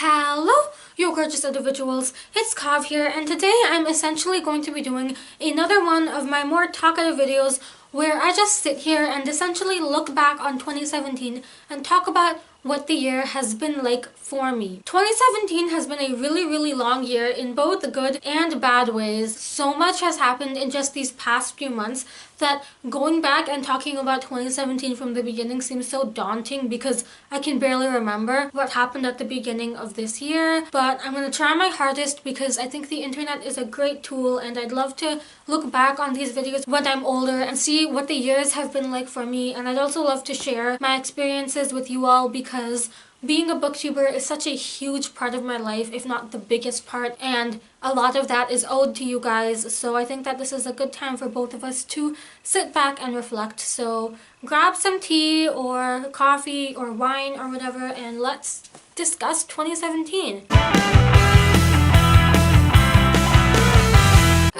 Hello, you gorgeous individuals. It's Kav here, and today I'm essentially going to be doing another one of my more talkative videos where I just sit here and essentially look back on 2017 and talk about what the year has been like for me. 2017 has been a really long year in both the good and bad ways. So much has happened in just these past few months that going back and talking about 2017 from the beginning seems so daunting because I can barely remember what happened at the beginning of this year. But I'm going to try my hardest because I think the internet is a great tool, and I'd love to look back on these videos when I'm older and see what the years have been like for me. And I'd also love to share my experiences with you all because being a booktuber is such a huge part of my life, if not the biggest part, and a lot of that is owed to you guys. So I think that this is a good time for both of us to sit back and reflect. So grab some tea or coffee or wine or whatever, and let's discuss 2017.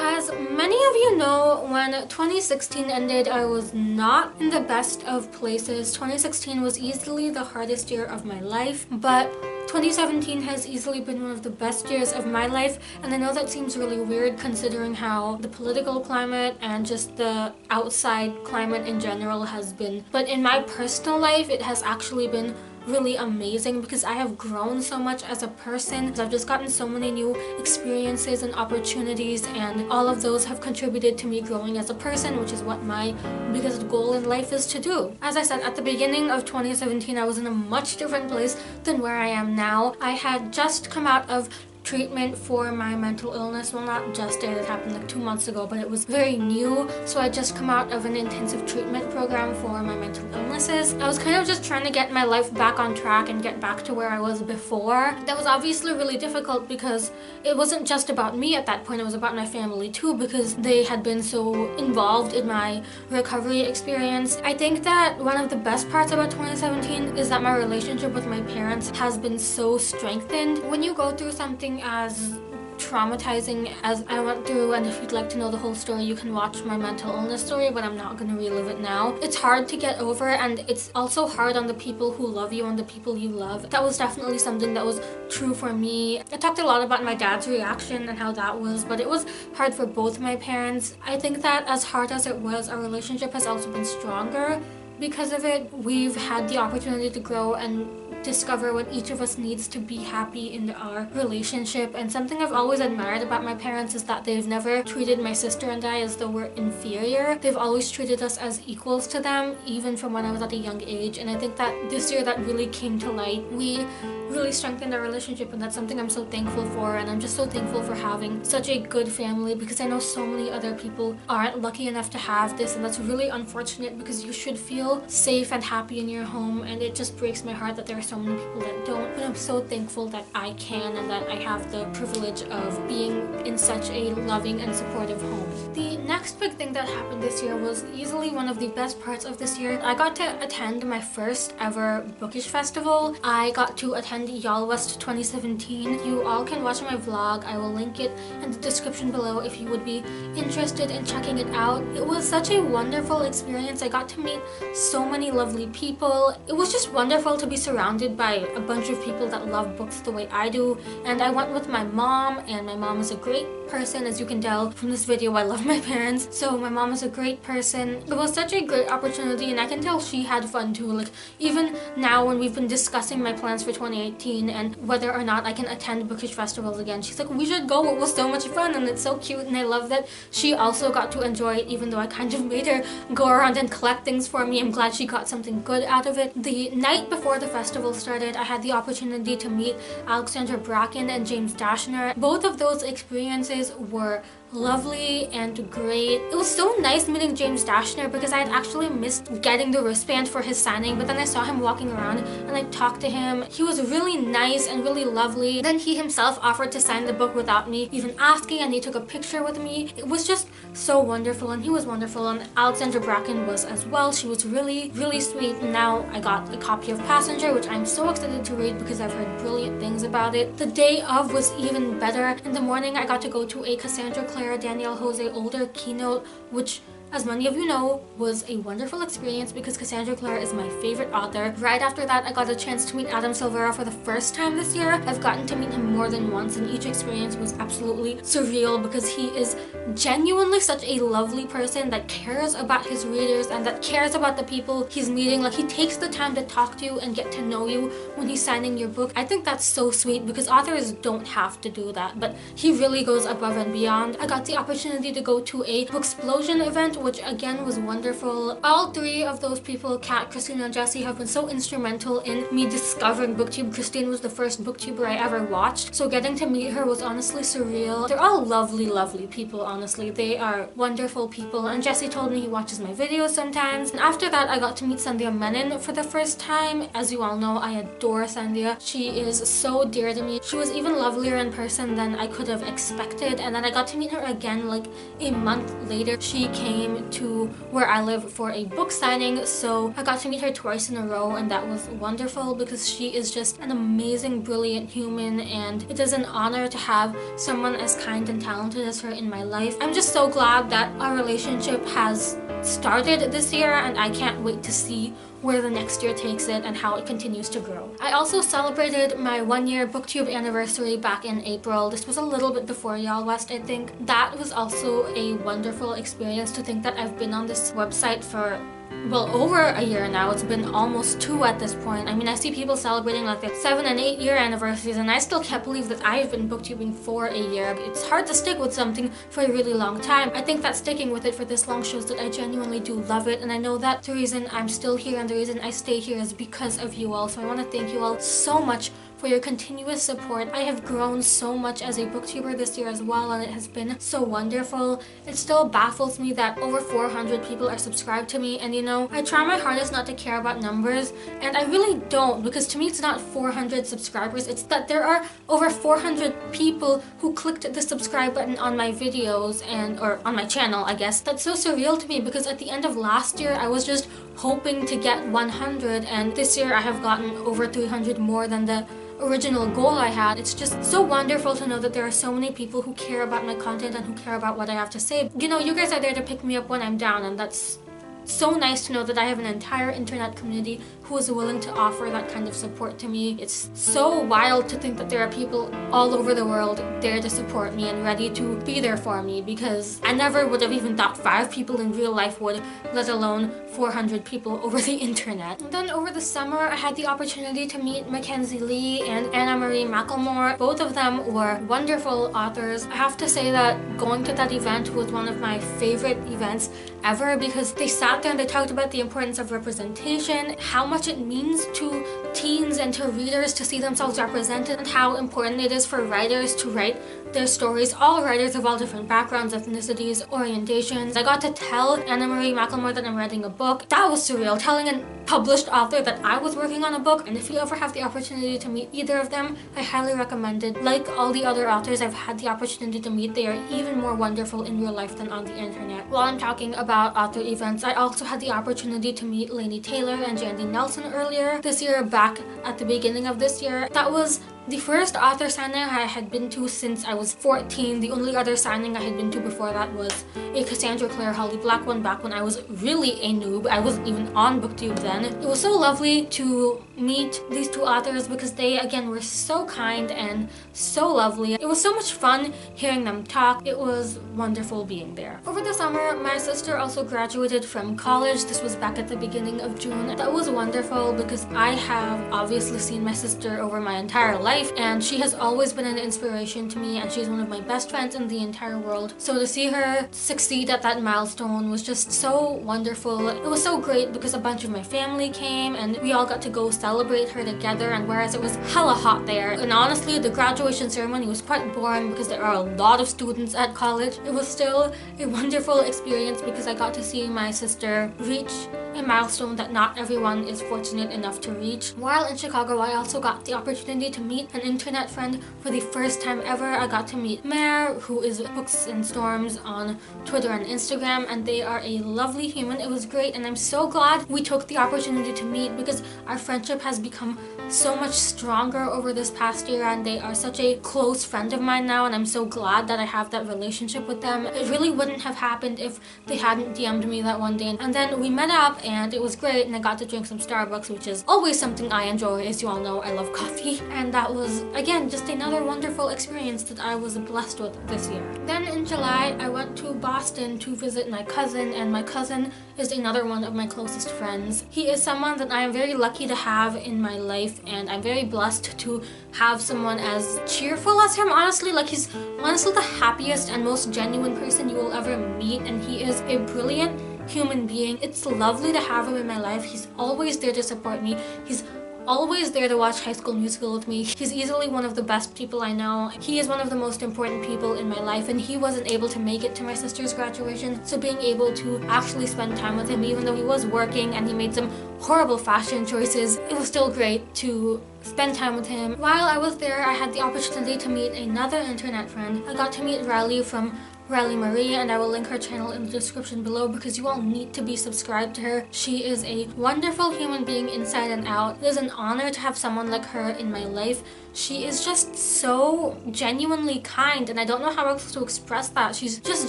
As many of you know, when 2016 ended, I was not in the best of places. 2016 was easily the hardest year of my life, but 2017 has easily been one of the best years of my life, and I know that seems really weird considering how the political climate and just the outside climate in general has been. But in my personal life, it has actually been really amazing because I have grown so much as a person. I've just gotten so many new experiences and opportunities, and all of those have contributed to me growing as a person, which is what my biggest goal in life is to do. As I said, at the beginning of 2017, I was in a much different place than where I am now. I had just come out of treatment for my mental illness. Well, not just it happened like 2 months ago, but it was very new. So I just come out of an intensive treatment program for my mental illnesses. I was kind of just trying to get my life back on track and get back to where I was before. That was obviously really difficult because it wasn't just about me at that point, it was about my family too, because they had been so involved in my recovery experience. I think that one of the best parts about 2017 is that my relationship with my parents has been so strengthened. When you go through something as traumatizing as I went through, and if you'd like to know the whole story, you can watch my mental illness story, but I'm not going to relive it now. It's hard to get over, and it's also hard on the people who love you and the people you love. That was definitely something that was true for me. I talked a lot about my dad's reaction and how that was, but it was hard for both my parents. I think that as hard as it was, our relationship has also been stronger because of it. We've had the opportunity to grow and discover what each of us needs to be happy in our relationship. And something I've always admired about my parents is that they've never treated my sister and I as though we're inferior. They've always treated us as equals to them, even from when I was at a young age. And I think that this year that really came to light. We really strengthened our relationship, and that's something I'm so thankful for. And I'm just so thankful for having such a good family, because I know so many other people aren't lucky enough to have this, and that's really unfortunate because you should feel safe and happy in your home, and it just breaks my heart that there are so many people that don't. But I'm so thankful that I can, and that I have the privilege of being in such a loving and supportive home. The next big thing that happened this year was easily one of the best parts of this year. I got to attend my first ever bookish festival. I got to attend Y'all West 2017. You all can watch my vlog. I will link it in the description below if you would be interested in checking it out. It was such a wonderful experience. I got to meet so many lovely people. It was just wonderful to be surrounded by a bunch of people that love books the way I do. And I went with my mom, and my mom is a great person. As you can tell from this video, I love my parents, so my mom is a great person. It was such a great opportunity, and I can tell she had fun too. Like, even now when we've been discussing my plans for 2018 and whether or not I can attend bookish festivals again, she's like, we should go, it was so much fun. And it's so cute, and I love that she also got to enjoy it, even though I kind of made her go around and collect things for me. I'm glad she got something good out of it. The night before the festival started, I had the opportunity to meet Alexandra Bracken and James Dashner. Both of those experiences were lovely and great. It was so nice meeting James Dashner because I had actually missed getting the wristband for his signing, but then I saw him walking around and I talked to him. He was really nice and really lovely. Then he himself offered to sign the book without me even asking, and he took a picture with me. It was just so wonderful, and he was wonderful, and Alexandra Bracken was as well. She was really sweet. And now I got a copy of Passenger, which I'm so excited to read because I've heard brilliant things about it. The day of was even better. In the morning I got to go to a Cassandra Clare Danielle Jose Older keynote, which as many of you know, was a wonderful experience because Cassandra Clare is my favorite author. Right after that, I got a chance to meet Adam Silvera for the first time this year. I've gotten to meet him more than once, and each experience was absolutely surreal because he is genuinely such a lovely person that cares about his readers and that cares about the people he's meeting. Like, he takes the time to talk to you and get to know you when he's signing your book. I think that's so sweet because authors don't have to do that, but he really goes above and beyond. I got the opportunity to go to a Booksplosion event, which again was wonderful. All three of those people, Kat, Christine, and Jessie, have been so instrumental in me discovering Booktube. Christine was the first Booktuber I ever watched, so getting to meet her was honestly surreal. They're all lovely, lovely people, honestly. They are wonderful people, and Jessie told me he watches my videos sometimes. And after that, I got to meet Sandhya Menon for the first time. As you all know, I adore Sandhya. She is so dear to me. She was even lovelier in person than I could have expected, and then I got to meet her again like a month later. She came to where I live for a book signing, so I got to meet her twice in a row, and that was wonderful because she is just an amazing, brilliant human, and it is an honor to have someone as kind and talented as her in my life. I'm just so glad that our relationship has started this year, and I can't wait to see where the next year takes it and how it continues to grow. I also celebrated my 1-year Booktube anniversary back in April. This was a little bit before Y'all West, I think. That was also a wonderful experience to think that I've been on this website for, well, over a year now. It's been almost 2 at this point. I mean, I see people celebrating like their 7 and 8 year anniversaries, and I still can't believe that I've been booktubing for a year. It's hard to stick with something for a really long time. I think that sticking with it for this long shows that I genuinely do love it, and I know that the reason I'm still here and the reason I stay here is because of you all. So I want to thank you all so much for your continuous support. I have grown so much as a booktuber this year as well, and it has been so wonderful. It still baffles me that over 400 people are subscribed to me, and you know, I try my hardest not to care about numbers, and I really don't, because to me it's not 400 subscribers, it's that there are over 400 people who clicked the subscribe button on my videos or on my channel, I guess. That's so surreal to me because at the end of last year I was just hoping to get 100, and this year I have gotten over 300 more than the original goal I had. It's just so wonderful to know that there are so many people who care about my content and who care about what I have to say. You know, you guys are there to pick me up when I'm down, and that's so nice to know that I have an entire internet community who is willing to offer that kind of support to me. It's so wild to think that there are people all over the world there to support me and ready to be there for me, because I never would have even thought 5 people in real life would, let alone 400 people over the internet. And then over the summer, I had the opportunity to meet Mackenzie Lee and Anna Marie McElmore. Both of them were wonderful authors. I have to say that going to that event was one of my favorite events ever because they sat there and they talked about the importance of representation, how much it means to teens and to readers to see themselves represented, and how important it is for writers to write their stories. All writers of all different backgrounds, ethnicities, orientations. I got to tell Anna Marie McElmore that I'm writing a book. That was surreal, telling a published author that I was working on a book. And if you ever have the opportunity to meet either of them, I highly recommend it. Like all the other authors I've had the opportunity to meet, they are even more wonderful in real life than on the internet. While I'm talking about author events, I also had the opportunity to meet Lainey Taylor and Jandy Nelson earlier this year, back at the beginning of this year. That was the first author signing I had been to since I was 14. The only other signing I had been to before that was a Cassandra Clare Holly Black one back when I was really a noob. I wasn't even on Booktube then. It was so lovely to meet these 2 authors because they, again, were so kind and so lovely. It was so much fun hearing them talk. It was wonderful being there. Over the summer, my sister also graduated from college. This was back at the beginning of June. That was wonderful because I have obviously seen my sister over my entire life, and she has always been an inspiration to me, and she's one of my best friends in the entire world. So to see her succeed at that milestone was just so wonderful. It was so great because a bunch of my family came and we all got to go celebrate her together, and whereas it was hella hot there, and honestly the graduation ceremony was quite boring because there are a lot of students at college, it was still a wonderful experience because I got to see my sister reach a milestone that not everyone is fortunate enough to reach. While in Chicago, I also got the opportunity to meet an internet friend for the first time ever. I got to meet Mare, who is Books and Storms on Twitter and Instagram, and they are a lovely human. It was great, and I'm so glad we took the opportunity to meet because our friendship has become so much stronger over this past year, and they are such a close friend of mine now, and I'm so glad that I have that relationship with them. It really wouldn't have happened if they hadn't DM'd me that one day. And then we met up and it was great, and I got to drink some Starbucks, which is always something I enjoy. As you all know, I love coffee. And that was, again, just another wonderful experience that I was blessed with this year. Then in July, I went to Boston to visit my cousin, and my cousin is another one of my closest friends. He is someone that I am very lucky to have in my life, and I'm very blessed to have someone as cheerful as him. Honestly, like, he's honestly the happiest and most genuine person you will ever meet, and he is a brilliant human being. It's lovely to have him in my life. He's always there to support me. He's always there to watch High School Musical with me. He's easily one of the best people I know. He is one of the most important people in my life, and he wasn't able to make it to my sister's graduation, so being able to actually spend time with him, even though he was working and he made some horrible fashion choices, it was still great to spend time with him. While I was there, I had the opportunity to meet another internet friend. I got to meet Riley from Riley Marie, and I will link her channel in the description below because you all need to be subscribed to her. She is a wonderful human being inside and out. It is an honor to have someone like her in my life. She is just so genuinely kind, and I don't know how else to express that. She's just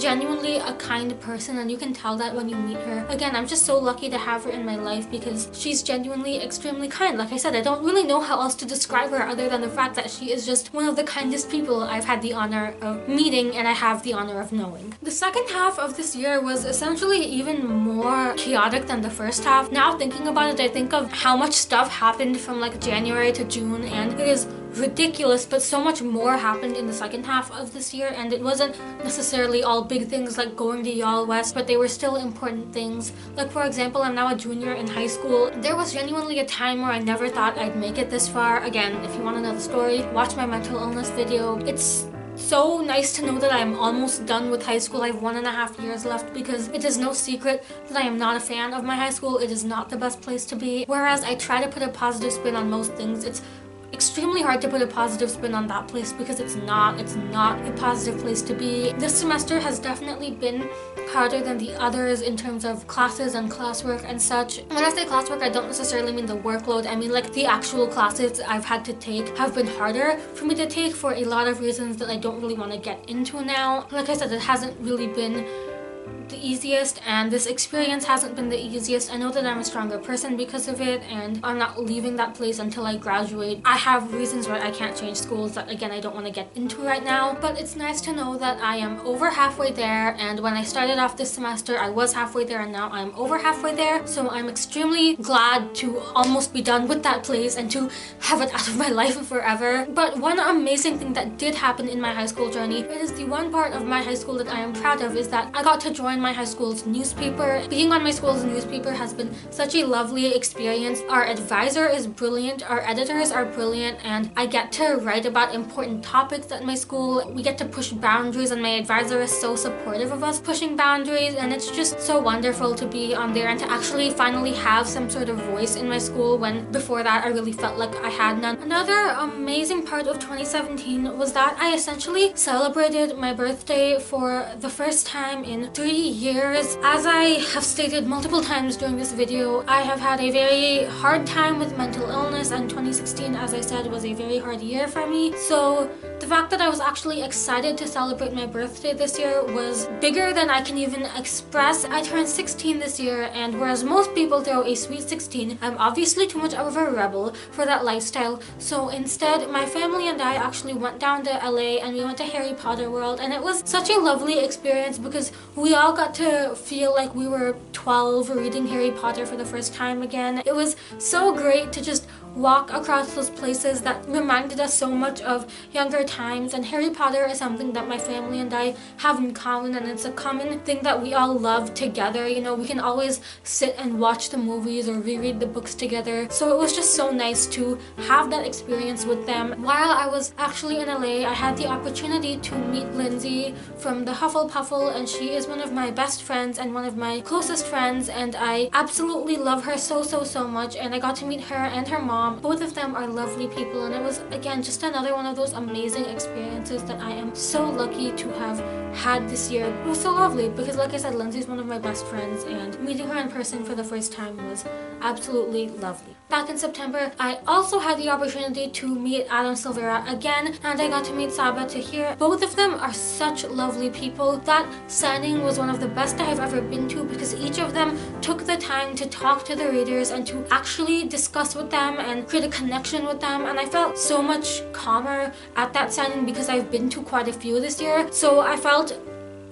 genuinely a kind person, and you can tell that when you meet her. Again, I'm just so lucky to have her in my life because she's genuinely extremely kind. Like I said, I don't really know how else to describe her other than the fact that she is just one of the kindest people I've had the honor of meeting and I have the honor of knowing. The second half of this year was essentially even more chaotic than the first half. Now thinking about it, I think of how much stuff happened from like January to June, and it is ridiculous, but so much more happened in the second half of this year, and it wasn't necessarily all big things like going to Y'all West, but they were still important things. Like, for example, I'm now a junior in high school. There was genuinely a time where I never thought I'd make it this far. Again, if you want to know the story, watch my mental illness video. It's so nice to know that I'm almost done with high school. I have 1.5 years left, because it is no secret that I am not a fan of my high school. It is not the best place to be. Whereas I try to put a positive spin on most things, it's extremely hard to put a positive spin on that place because it's not a positive place to be. This semester has definitely been harder than the others in terms of classes and classwork and such. When I say classwork, I don't necessarily mean the workload. I mean like the actual classes I've had to take have been harder for me to take for a lot of reasons that I don't really want to get into now. Like I said, it hasn't really been the easiest, and this experience hasn't been the easiest. I know that I'm a stronger person because of it, and I'm not leaving that place until I graduate. I have reasons why I can't change schools that, again, I don't want to get into right now, but it's nice to know that I am over halfway there. And when I started off this semester, I was halfway there, and now I'm over halfway there, so I'm extremely glad to almost be done with that place and to have it out of my life forever. But one amazing thing that did happen in my high school journey, it is the one part of my high school that I am proud of, is that I got to join my high school's newspaper. Being on my school's newspaper has been such a lovely experience. Our advisor is brilliant, our editors are brilliant, and I get to write about important topics at my school. We get to push boundaries, and my advisor is so supportive of us pushing boundaries, and it's just so wonderful to be on there and to actually finally have some sort of voice in my school, when before that I really felt like I had none. Another amazing part of 2017 was that I essentially celebrated my birthday for the first time in 3 years. As I have stated multiple times during this video, I have had a very hard time with mental illness, and 2016, as I said, was a very hard year for me. So the fact that I was actually excited to celebrate my birthday this year was bigger than I can even express. I turned 16 this year, and whereas most people throw a sweet 16, I'm obviously too much of a rebel for that lifestyle. So instead, my family and I actually went down to LA, and we went to Harry Potter World, and it was such a lovely experience because we all got to feel like we were 12 reading Harry Potter for the first time again. It was so great to just walk across those places that reminded us so much of younger times, and Harry Potter is something that my family and I have in common, and it's a common thing that we all love together. You know, we can always sit and watch the movies or reread the books together, so it was just so nice to have that experience with them. While I was actually in LA, I had the opportunity to meet Lindsay from the Hufflepuffle, and she is one of my best friends and one of my closest friends, and I absolutely love her so much, and I got to meet her and her mom. Both of them are lovely people, and it was, again, just another one of those amazing experiences that I am so lucky to have had this year. It was so lovely because, like I said, Lindsay's one of my best friends, and meeting her in person for the first time was absolutely lovely. back in September, I also had the opportunity to meet Adam Silvera again, and I got to meet Saba Tahir. Both of them are such lovely people. That signing was one of the best I have ever been to because each of them took the time to talk to the readers and to actually discuss with them and create a connection with them, and I felt so much calmer at that signing because I've been to quite a few this year, so I felt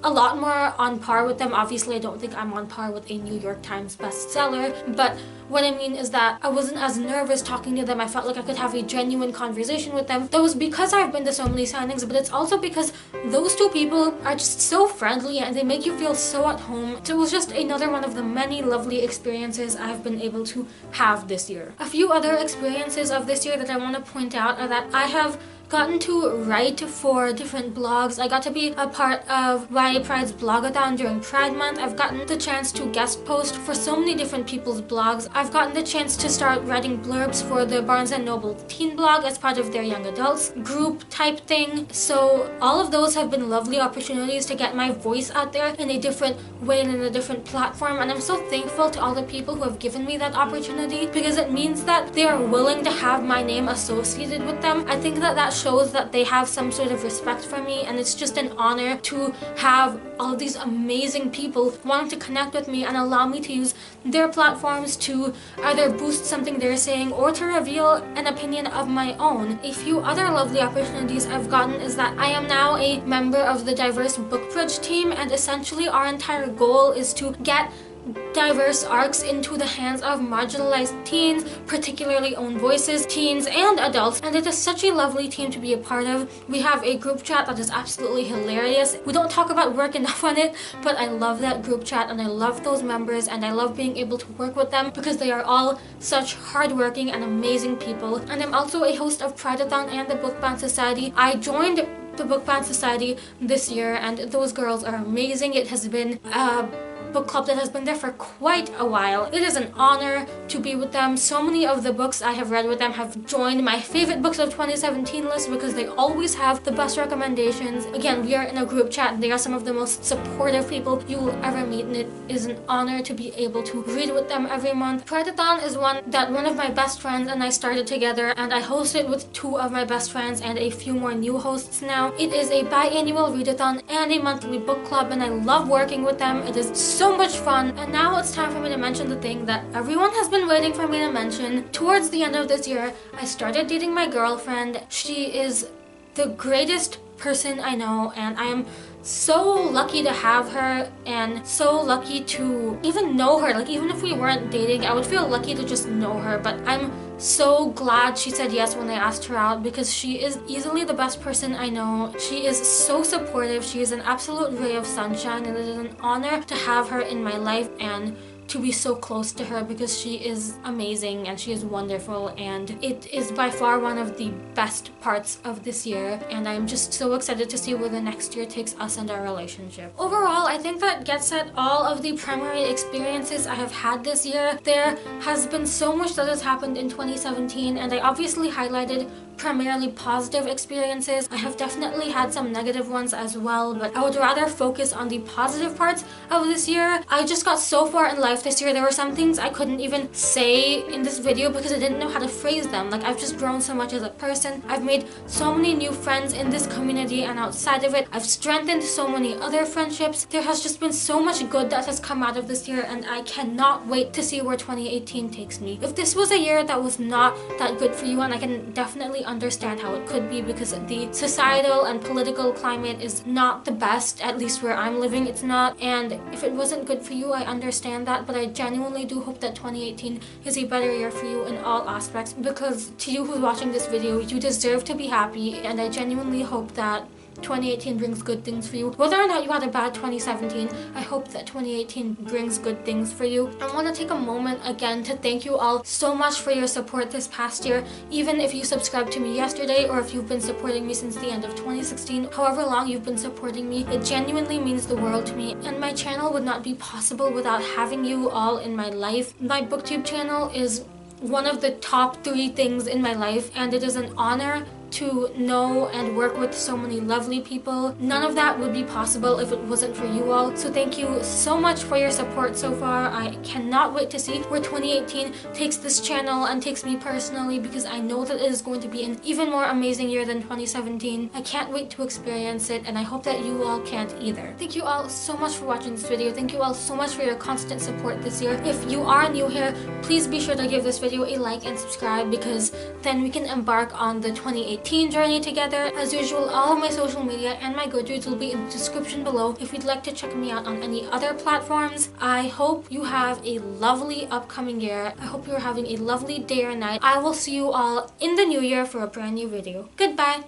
a lot more on par with them. Obviously, I don't think I'm on par with a New York Times bestseller, but what I mean is that I wasn't as nervous talking to them. I felt like I could have a genuine conversation with them. That was because I've been to so many signings, but it's also because those two people are just so friendly and they make you feel so at home. So it was just another one of the many lovely experiences I've been able to have this year. A few other experiences of this year that I want to point out are that I have gotten to write for different blogs. I got to be a part of YA Pride's blogathon during Pride Month. I've gotten the chance to guest post for so many different people's blogs. I've gotten the chance to start writing blurbs for the Barnes & Noble teen blog as part of their young adults group type thing. So all of those have been lovely opportunities to get my voice out there in a different way and in a different platform, and I'm so thankful to all the people who have given me that opportunity because it means that they are willing to have my name associated with them. I think that shows that they have some sort of respect for me, and it's just an honor to have all these amazing people wanting to connect with me and allow me to use their platforms to either boost something they're saying or to reveal an opinion of my own. A few other lovely opportunities I've gotten is that I am now a member of the Diverse Book Bridge team, and essentially our entire goal is to get diverse arcs into the hands of marginalized teens, particularly own voices, teens and adults, and it is such a lovely team to be a part of. We have a group chat that is absolutely hilarious. We don't talk about work enough on it, but I love that group chat and I love those members and I love being able to work with them because they are all such hardworking and amazing people. And I'm also a host of Prideathon and the Book Band Society. I joined the Book Band Society this year and those girls are amazing. It has been book club that has been there for quite a while. It is an honor to be with them. So many of the books I have read with them have joined my favorite books of 2017 list because they always have the best recommendations. Again, we are in a group chat and they are some of the most supportive people you will ever meet, and it is an honor to be able to read with them every month. Prideathon is one that one of my best friends and I started together, and I host it with two of my best friends and a few more new hosts now. It is a biannual readathon and a monthly book club, and I love working with them. It is so much fun. And now it's time for me to mention the thing that everyone has been waiting for me to mention. Towards the end of this year, I started dating my girlfriend. She is the greatest person I know, and I am so lucky to have her and so lucky to even know her. Like, even if we weren't dating, I would feel lucky to just know her, but I'm so glad she said yes when I asked her out because she is easily the best person I know. She is so supportive. She is an absolute ray of sunshine, and it is an honor to have her in my life and to be so close to her because she is amazing and she is wonderful, and it is by far one of the best parts of this year, and I'm just so excited to see where the next year takes us and our relationship. Overall, I think that gets at all of the primary experiences I have had this year. There has been so much that has happened in 2017, and I obviously highlighted primarily positive experiences. I have definitely had some negative ones as well, but I would rather focus on the positive parts of this year. I just got so far in life this year. There were some things I couldn't even say in this video because I didn't know how to phrase them. Like, I've just grown so much as a person. I've made so many new friends in this community and outside of it. I've strengthened so many other friendships. There has just been so much good that has come out of this year, and I cannot wait to see where 2018 takes me. If this was a year that was not that good for you, and I can definitely understand how it could be because the societal and political climate is not the best, at least where I'm living it's not, and if it wasn't good for you, I understand that, but I genuinely do hope that 2018 is a better year for you in all aspects, because to you who's watching this video, you deserve to be happy, and I genuinely hope that 2018 brings good things for you. Whether or not you had a bad 2017, I hope that 2018 brings good things for you. I want to take a moment again to thank you all so much for your support this past year. Even if you subscribed to me yesterday, or if you've been supporting me since the end of 2016, however long you've been supporting me, it genuinely means the world to me, and my channel would not be possible without having you all in my life. My Booktube channel is one of the top 3 things in my life, and it is an honor to know and work with so many lovely people. None of that would be possible if it wasn't for you all. So thank you so much for your support so far. I cannot wait to see where 2018 takes this channel and takes me personally, because I know that it is going to be an even more amazing year than 2017. I can't wait to experience it, and I hope that you all can't either. Thank you all so much for watching this video. Thank you all so much for your constant support this year. If you are new here, please be sure to give this video a like and subscribe, because then we can embark on the 2018 journey together. As usual, all of my social media and my Goodreads will be in the description below if you'd like to check me out on any other platforms. I hope you have a lovely upcoming year. I hope you're having a lovely day or night. I will see you all in the new year for a brand new video. Goodbye!